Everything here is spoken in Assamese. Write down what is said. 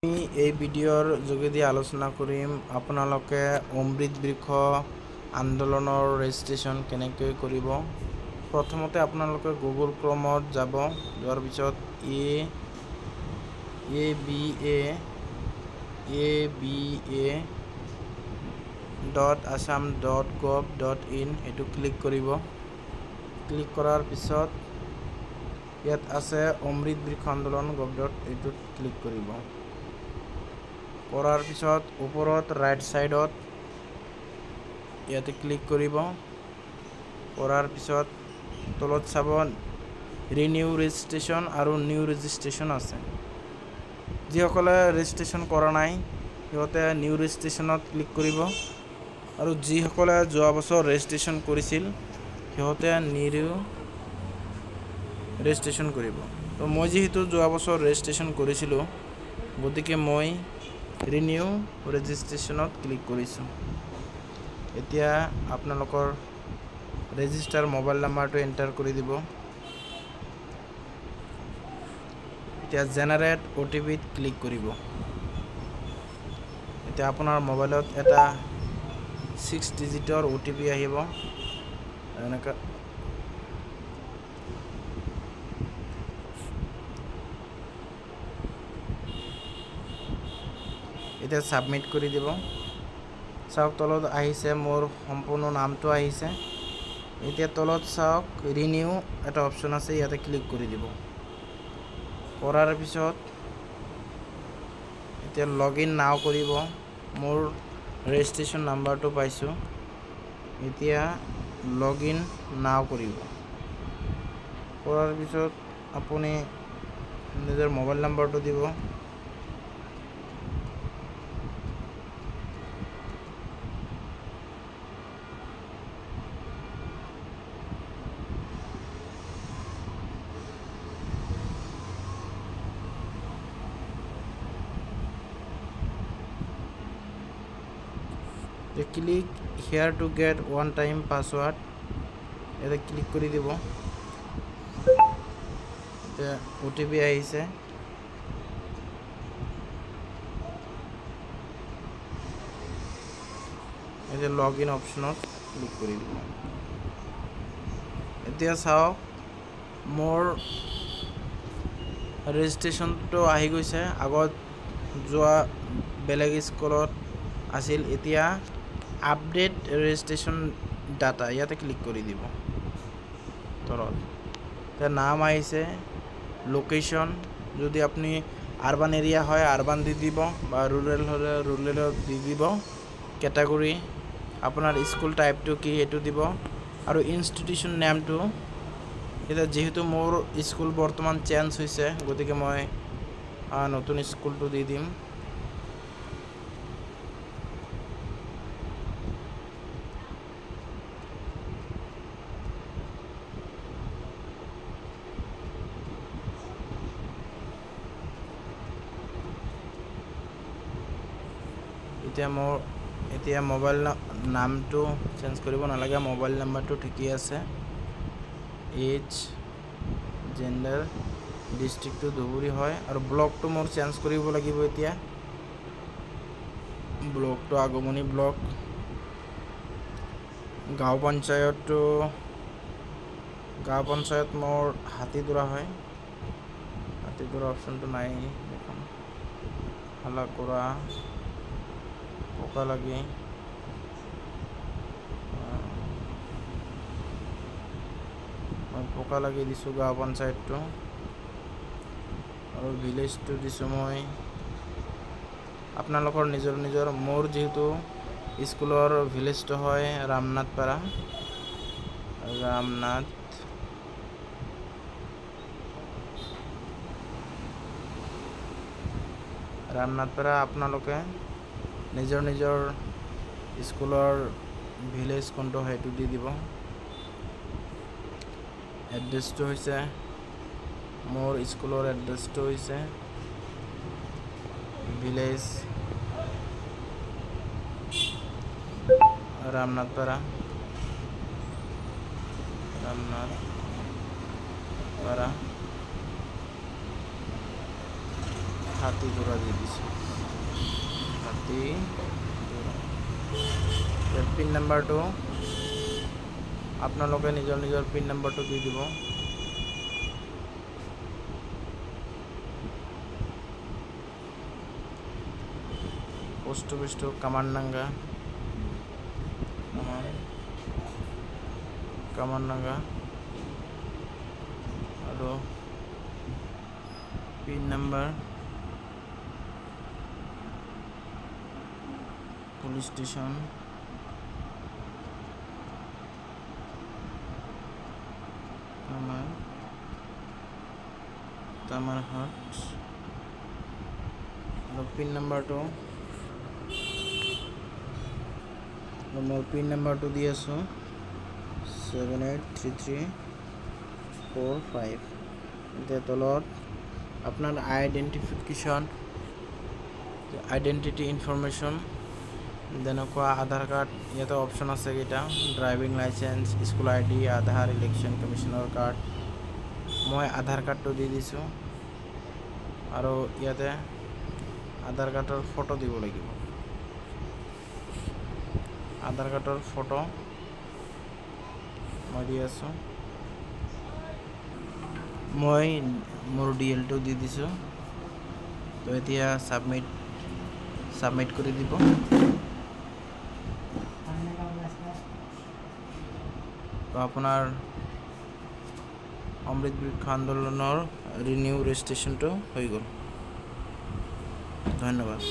আমি এই ভিডিঅ'ৰ যোগেদি আলোচনা কৰিম আপোনালোকে অমৃত বৃক্ষ আন্দোলনৰ ৰেজিষ্ট্ৰেশ্যন কেনেকৈ কৰিব। প্ৰথমতে আপোনালোকে গুগল ক্ৰমত যাব, যোৱাৰ পিছত aba.assam.gov.in এইটো ক্লিক কৰিব। ক্লিক কৰাৰ পিছত ইয়াত আছে অমৃত বৃক্ষ আন্দোলন এইটোত ক্লিক কৰিব। কৰাৰ পিছত ওপৰত ৰাইট সাইডত ইয়াতে ক্লিক কৰিব। কৰাৰ পিছত তলত চাব ৰিনিউ ৰেজিষ্ট্ৰেশ্যন আৰু নিউ ৰেজিষ্ট্ৰেশ্যন আছে। যিসকলে ৰেজিষ্ট্ৰেশ্যন কৰা নাই সিহঁতে নিউ ৰেজিষ্ট্ৰেশ্যনত ক্লিক কৰিব, আৰু যিসকলে যোৱা বছৰ ৰেজিষ্ট্ৰেশ্যন কৰিছিল সিহঁতে নিউ ৰেজিষ্ট্ৰেশ্যন কৰিব। তো মই যিহেতু যোৱা বছৰ ৰেজিষ্ট্ৰেশ্যন কৰিছিলোঁ, গতিকে মই ৰিনিউ ৰেজিষ্ট্ৰেশ্যনত ক্লিক কৰিছোঁ। এতিয়া আপোনালোকৰ ৰেজিষ্টাৰ মোবাইল নাম্বাৰটো এণ্টাৰ কৰি দিব। এতিয়া জেনাৰেট OTPত ক্লিক কৰিব। এতিয়া আপোনাৰ মোবাইলত এটা 6 ডিজিটৰ OTP আহিব। এনেকৈ এতিয়া সাবমিট কৰি দিব। চাওক তলত আহিছে মোৰ সম্পূৰ্ণ নামটো আহিছে। এতিয়া তলত চাওক ৰিনিউ এটা অপশ্যন আছে, ইয়াতে ক্লিক কৰি দিব। কৰাৰ পিছত এতিয়া লগইন নাও কৰিব। মোৰ ৰেজিষ্ট্ৰেশ্যন নাম্বাৰটো পাইছোঁ, এতিয়া লগইন নাও কৰিব। কৰাৰ পিছত আপুনি নিজৰ মোবাইল নাম্বাৰটো দিব। Click hair to get one time password, ইয়াতে ক্লিক কৰি দিব। এতিয়া OTP আহিছে। এতিয়া লগইন অপশ্যনত ক্লিক কৰি দিব। এতিয়া চাওক মোৰ ৰেজিষ্ট্ৰেশ্যনটো আহি গৈছে। আগত যোৱা বেলেগ স্কুলত আছিল, এতিয়া আপডেট ৰেজিষ্ট্ৰেশ্যন ডাটা ইয়াতে ক্লিক কৰি দিব। তলত এতিয়া নাম আহিছে, লোকেশ্যন যদি আপুনি আৰবান এৰিয়া হয় আৰবান দি দিব, বা ৰুৰেল হ'লে ৰুৰেলত দি দিব। কেটাগৰী আপোনাৰ স্কুল টাইপটো কি সেইটো দিব, আৰু ইনষ্টিটিউশ্যন নেমটো। এতিয়া যিহেতু মোৰ স্কুল বৰ্তমান চেঞ্জ হৈছে, গতিকে মই নতুন স্কুলটো দি দিম। এতিয়া মোবাইল নামটো চেঞ্জ কৰিব নালাগে, মোবাইল নাম্বাৰটো ঠিকেই আছে। এজ, জেণ্ডাৰ, ডিষ্ট্ৰিক্টটো ধুবুৰী হয়, আৰু ব্লকটো মোৰ চেঞ্জ কৰিব লাগিব। এতিয়া ব্লকটো আগমনী ব্লক। গাঁও পঞ্চায়ত মোৰ হাতীদুৰা হয়। হাতীদুৰা অপশ্যনটো নাই দেখোন। হালাকুৰা, পকালাগি, মই পকালাগি দিছোঁ গাঁও পঞ্চায়তটো, আৰু ভিলেজটো দিছোঁ মই। আপোনালোকৰ নিজৰ মোৰ যিহেতু স্কুলৰ ভিলেজটো হয় ৰামনাথপাৰা। ৰামনাথপাৰা আপোনালোকে নিজৰ স্কুলৰ ভিলেজ কোনটো সেইটো দি দিব। এড্ৰেছটো হৈছে, মোৰ স্কুলৰ এড্ৰেছটো হৈছে ভিলেজ ৰামনাথপাড়া হাতি জোড়া দিয়ে দিছি হাতি জোড়া পিন নাম্বাৰটো আপোনালোকে নিজৰ পিন নাম্বাৰটো দি দিব পোস্ট অফিসটো কামাননাঙ্গা আৰু pin number police station Tamarhat আৰু পিন নাম্বাৰটো মোৰ পিন নাম্বাৰটো দি আছো 783345 এতিয়া তলত আপনাৰ আইডেন্টিটি ইনফৰমেশন যেনেকুৱা আধাৰ কাৰ্ড ইয়াতে অপশন আছে কেইটা ড্ৰাইভিং লাইসেন্স স্কুল আইডি আধাৰ ইলেকশন কমিশনৰ কাৰ্ড মই আধাৰ কাৰ্ডটো দি দিছো আৰু ইয়াতে আধাৰ কাৰ্ডৰ ফটো দিব লাগিব আধাৰ কাৰ্ডৰ ফটো মই দি আছো মই মোৰ ডিএলটো দি দিছো তো এতিয়া সাবমিট কৰি দিব তো আপোনাৰ অমৃত বৃক্ষ আন্দোলনৰ ৰিনিউ ৰেজিষ্ট্ৰেচনটো হৈ গ'ল ধন্যবাদ